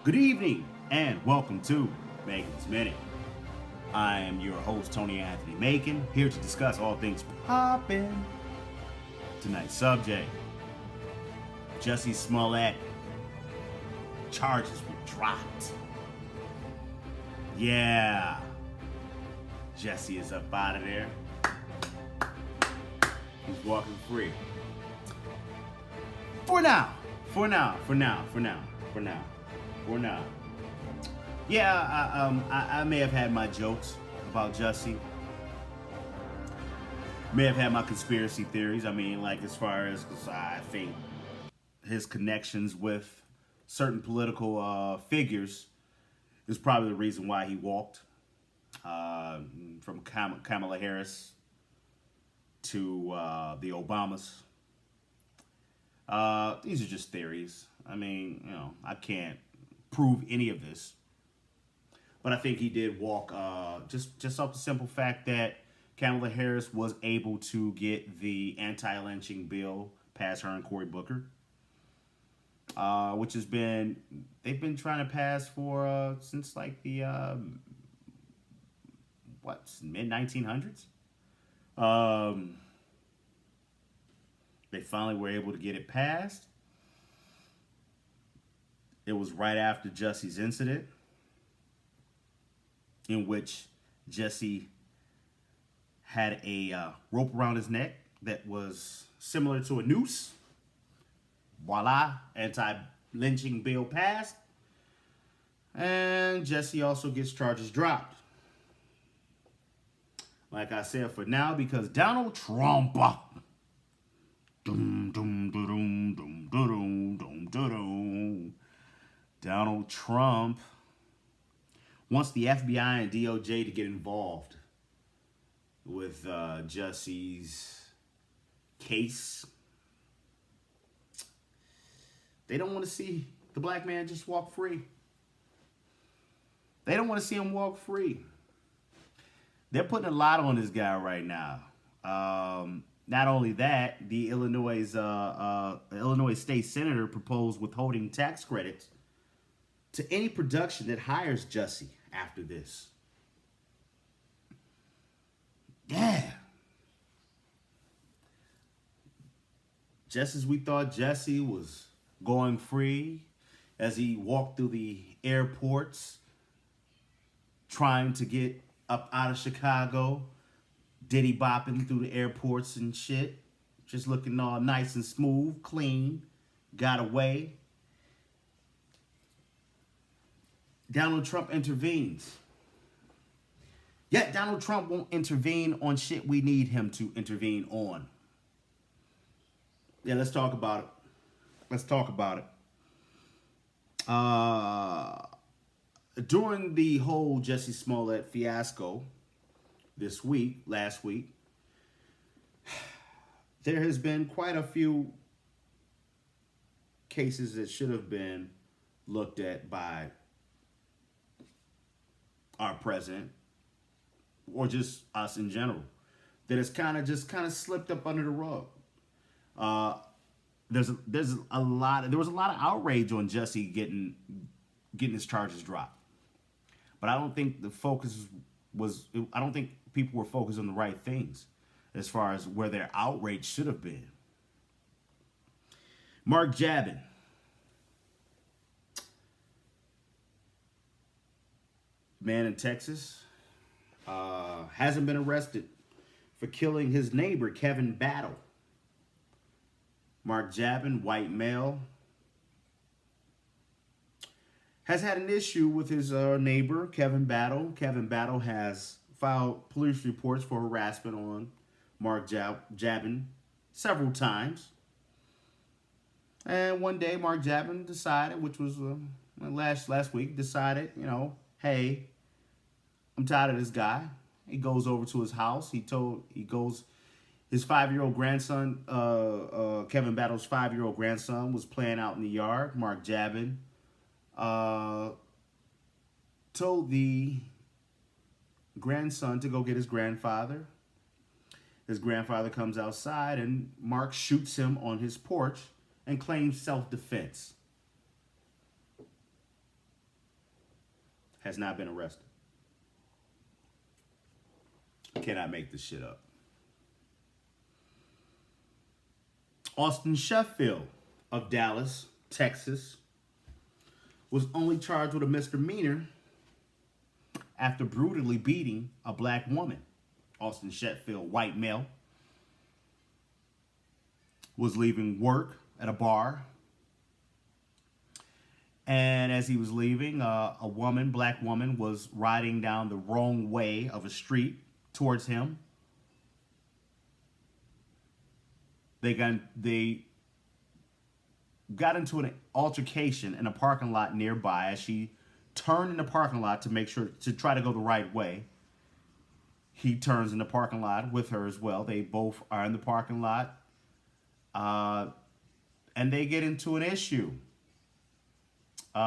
Good evening and welcome to Macon's Minute. I am your host, Tony Anthony Macon, here to discuss all things poppin'. Tonight's subject, Jussie Smollett. Charges were dropped. Yeah. Jussie is up out of there. He's walking free. For now. Yeah, I may have had my jokes about Jussie. May have had my conspiracy theories. I mean, like as far as, cause I think his connections with certain political figures is probably the reason why he walked from Kamala Harris to the Obamas. These are just theories. I mean, I can't prove any of this. But I think he did walk just off the simple fact that Kamala Harris was able to get the anti-lynching bill past her and Cory Booker, which they've been trying to pass for since like the mid 1900s. They finally were able to get it passed. It was right after Jussie's incident, in which Jussie had a rope around his neck that was similar to a noose. Voila, anti-lynching bill passed. And Jussie also gets charges dropped. Like I said, for now, because Donald Trump, Donald Trump wants the FBI and DOJ to get involved with Jussie's case. They don't want to see the black man just walk free. They don't want to see him walk free. They're putting a lot on this guy right now. Not only that, the Illinois state senator proposed withholding tax credits to any production that hires Jussie after this. Yeah. Just as we thought Jussie was going free as he walked through the airports trying to get up out of Chicago, diddy bopping through the airports and shit, just looking all nice and smooth, clean, got away. Donald Trump intervenes. Yet Donald Trump won't intervene on shit we need him to intervene on. Yeah, let's talk about it. During the whole Jussie Smollett fiasco last week, there has been quite a few cases that should have been looked at by our president, or just us in general, that has kind of slipped up under the rug. There was a lot of outrage on Jussie getting his charges dropped, but I don't think I don't think people were focused on the right things as far as where their outrage should have been. Mark Jabin. Man in Texas hasn't been arrested for killing his neighbor, Kevin Battle. Mark Jabin, white male, has had an issue with his neighbor, Kevin Battle. Kevin Battle has filed police reports for harassment on Mark Jabin several times. And one day, Mark Jabin decided, which was last week, decided, hey, I'm tired of this guy. He goes over to his house. His 5-year-old grandson, Kevin Battle's 5-year-old grandson, was playing out in the yard. Mark Jabin told the grandson to go get his grandfather. His grandfather comes outside and Mark shoots him on his porch and claims self-defense. has not been arrested. I cannot make this shit up. Austin Sheffield of Dallas, Texas, was only charged with a misdemeanor after brutally beating a black woman. Austin Sheffield, white male, was leaving work at a bar. And as he was leaving, a black woman, was riding down the wrong way of a street towards him. They got into an altercation in a parking lot nearby as she turned in the parking lot to try to go the right way. He turns in the parking lot with her as well. They both are in the parking lot. And they get into an issue. They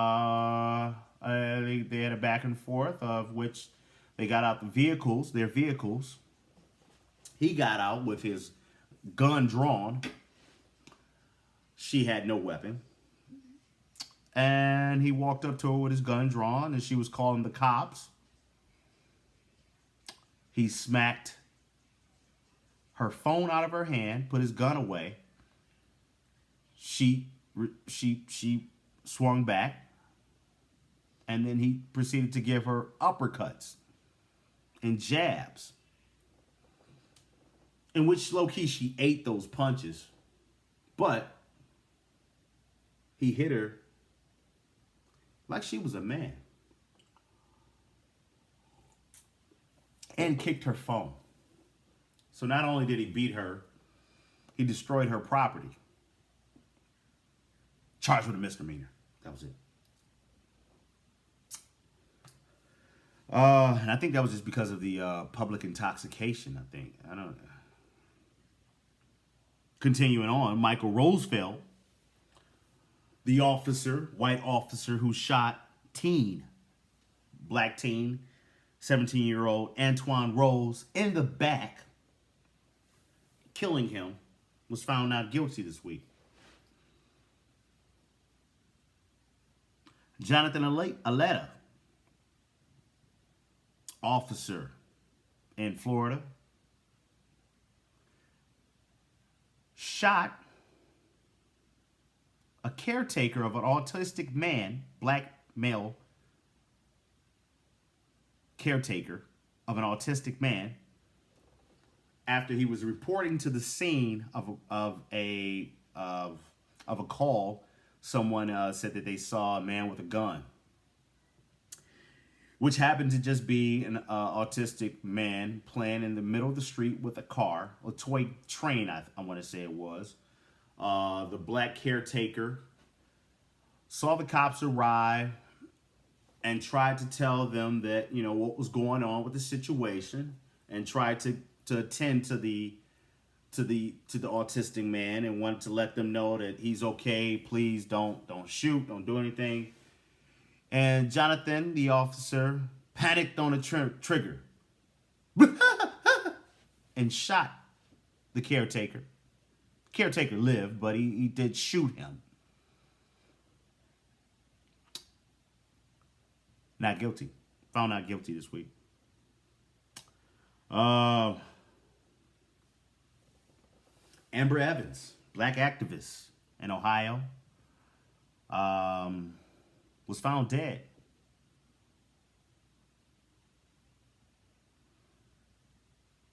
had a back and forth of which they got out their vehicles. He got out with his gun drawn. She had no weapon. And he walked up to her with his gun drawn, and she was calling the cops. He smacked her phone out of her hand, put his gun away. She swung back, and then he proceeded to give her uppercuts and jabs, in which low-key she ate those punches, but he hit her like she was a man and kicked her phone. So not only did he beat her, he destroyed her property. Charged with a misdemeanor. That was it. And I think that was just because of the public intoxication, I think. I don't know. Continuing on, Michael Roseville, the white officer who shot black teen, 17-year-old Antoine Rose in the back, killing him, was found not guilty this week. Jonathan Aletta, officer in Florida, shot a caretaker of an autistic man, black male caretaker of an autistic man, after he was reporting to the scene of a call. Someone said that they saw a man with a gun, which happened to just be an autistic man playing in the middle of the street with a car, a toy train, I want to say it was. The black caretaker saw the cops arrive and tried to tell them that, what was going on with the situation, and tried to attend to the autistic man and wanted to let them know that he's okay. Please don't shoot, don't do anything. And Jonathan, the officer, panicked on the trigger and shot the caretaker. Caretaker lived, but he did shoot him. Not guilty. Found not guilty this week. Amber Evans, black activist in Ohio, was found dead.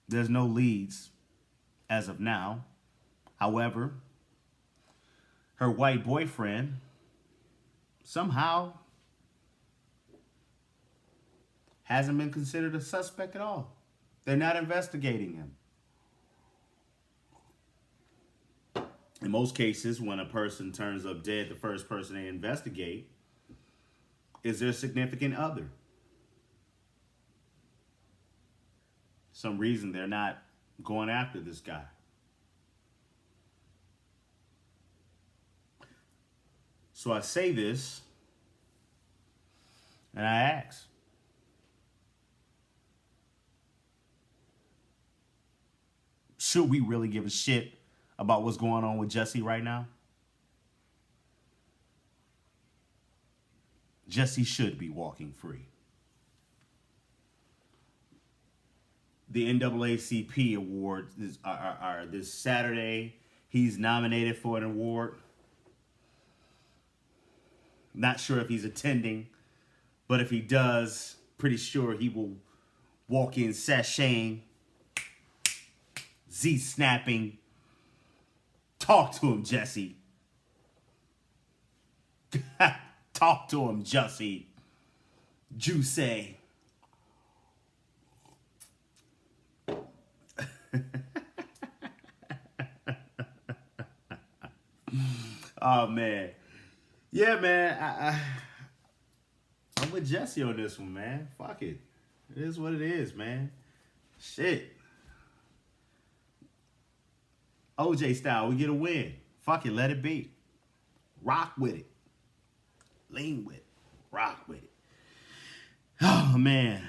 There's no leads as of now. However, her white boyfriend somehow hasn't been considered a suspect at all. They're not investigating him. In most cases, when a person turns up dead, the first person they investigate is their significant other. Some reason they're not going after this guy. So I say this, and I ask, should we really give a shit about what's going on with Jussie right now? Jussie should be walking free. the NAACP awards are this Saturday. He's nominated for an award. Not sure if he's attending, but if he does, pretty sure he will walk in sashaying, Z-snapping. Talk to him, Jussie. Talk to him, Jussie. Juicy. Oh, man. Yeah, man. I'm with Jussie on this one, man. Fuck it. It is what it is, man. Shit. OJ style, we get a win. Fuck it, let it be. Rock with it. Lean with it. Rock with it. Oh, man.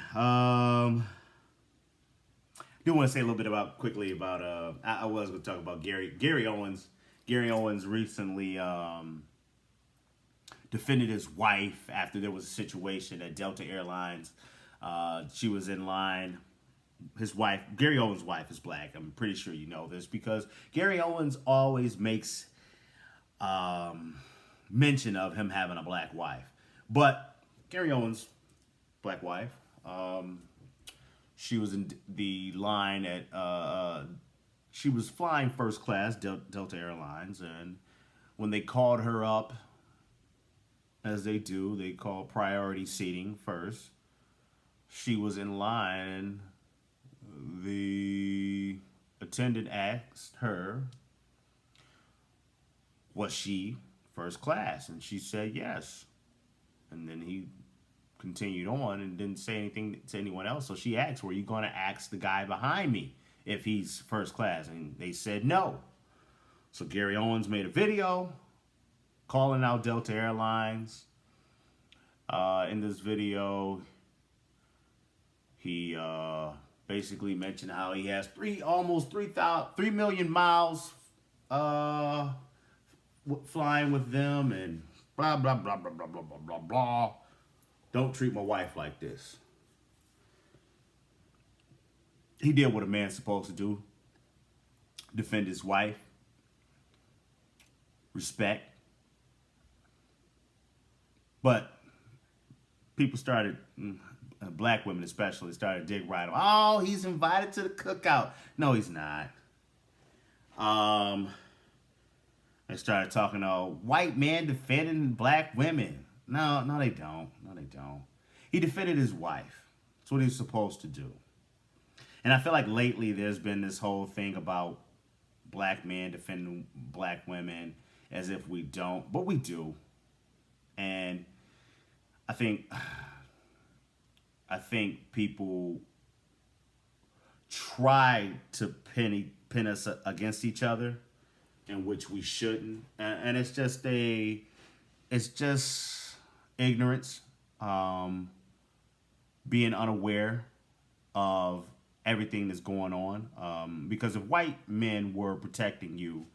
Do want to say a little bit quickly about I was going to talk about Gary Owens. Gary Owens recently defended his wife after there was a situation at Delta Airlines. She was in line. His wife, Gary Owens' wife, is black. I'm pretty sure you know this because Gary Owens always makes mention of him having a black wife. But Gary Owens' black wife, she was in the line at, she was flying first class, Delta Airlines, and when they called her up, as they do, they call priority seating first. She was in line. The attendant asked her, was she first class? And she said yes. And then he continued on and didn't say anything to anyone else. So she asked, were you going to ask the guy behind me if he's first class? And they said no. So Gary Owens made a video calling out Delta Airlines. In this video, he basically mentioned how he has almost 3 million miles flying with them and blah, blah, blah, blah, blah, blah, blah, blah, blah. Don't treat my wife like this. He did what a man's supposed to do. Defend his wife. Respect. But people started, black women especially, started dig right on. Oh, he's invited to the cookout. No, he's not. They started talking white men defending black women. No, they don't. No, they don't. He defended his wife. That's what he was supposed to do. And I feel like lately there's been this whole thing about black men defending black women as if we don't, but we do. And I think people try to pin us against each other, in which we shouldn't, and it's just ignorance, being unaware of everything that's going on. Because if white men were protecting you,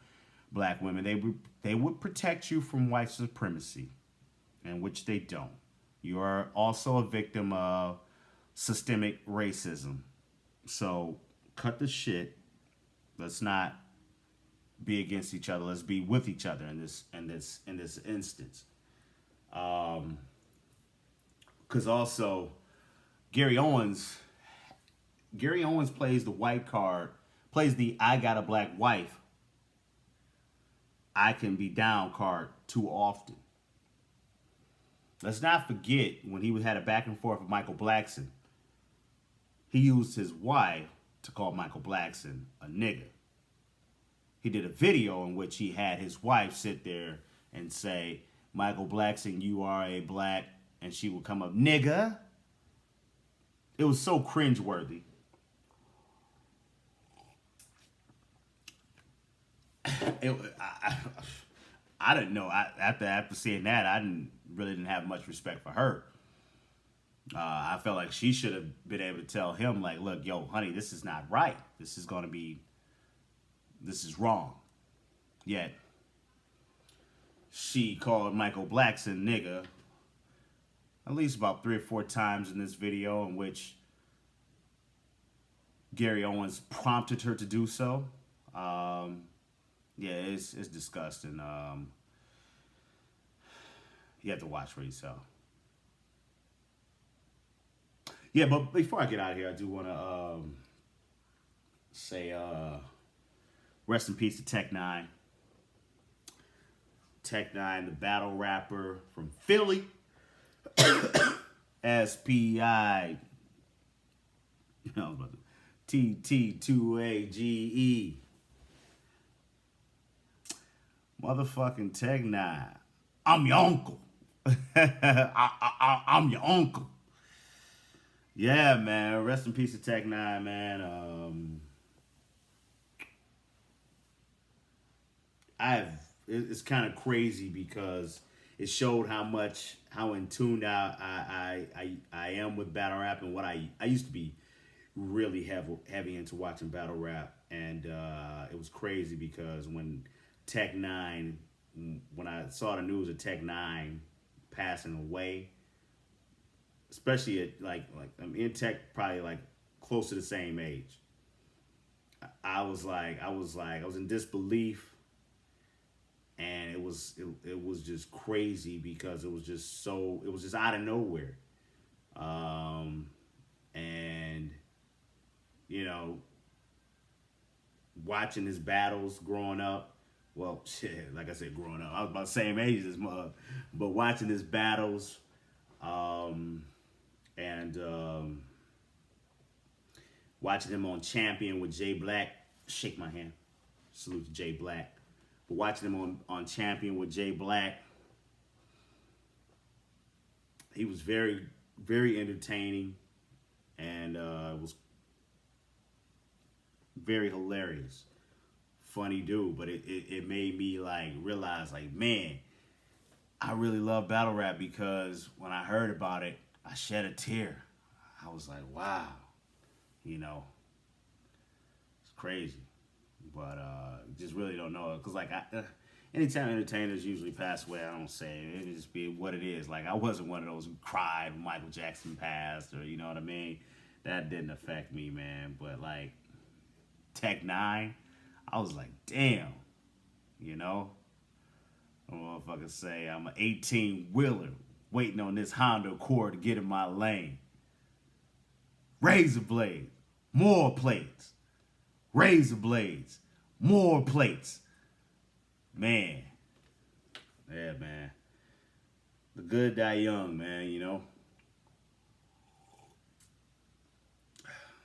black women, they would protect you from white supremacy, and which they don't. You are also a victim of systemic racism. So cut the shit. Let's not be against each other. Let's be with each other in this instance. Because also Gary Owens plays the white card, plays the I got a black wife, I can be down card too often. Let's not forget when he had a back and forth with Michael Blackson, he used his wife to call Michael Blackson a nigger. He did a video in which he had his wife sit there and say, Michael Blackson, you are a black, and she would come up, nigga. It was so cringeworthy. I didn't know. After seeing that, I really didn't have much respect for her. I felt like she should have been able to tell him, like, look, yo, honey, this is not right. This is wrong. Yet, she called Michael Blackson nigga at least about 3 or 4 times in this video, in which Gary Owens prompted her to do so. Yeah, it's disgusting. You have to watch for yourself. Yeah, but before I get out of here, I do want to say rest in peace to Tech Nine. Tech Nine, the battle rapper from Philly. SPI, TT2AGE. Motherfucking Tech Nine. I'm your uncle. I'm your uncle. Yeah, man. Rest in peace to Tech Nine, man. I've it's kind of crazy because it showed how in tune I am with battle rap and what I used to be really heavy into watching battle rap, and it was crazy because Tech Nine when I saw the news of Tech Nine passing away, especially at I'm in Tech probably like close to the same age. I was in disbelief, and it was just crazy because it was just out of nowhere, and you know watching his battles growing up. Well, shit, like I said, growing up, I was about the same age as mother, but watching his battles, and watching him on Champion with Jay Black. Shake my hand. Salute to Jay Black. But watching him on Champion with Jay Black, he was very, very entertaining, and was very hilarious. Funny dude, but it made me like realize like, man, I really love battle rap because when I heard about it, I shed a tear. I was like, wow, you know, it's crazy. But just really don't know because anytime entertainers usually pass away, I don't say it. It just be what it is. Like I wasn't one of those who cried when Michael Jackson passed, or you know what I mean. That didn't affect me, man. But like Tech Nine, I was like, damn, you know. A motherfucker say I'm an 18 wheeler waiting on this Honda Accord to get in my lane. Razor blades, more plates. Razor blades, more plates. Man. Yeah, man. The good die young, man, you know.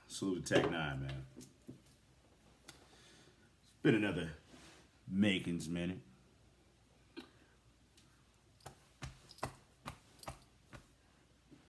Salute to Tech Nine, man. It's been another Macon's Minute.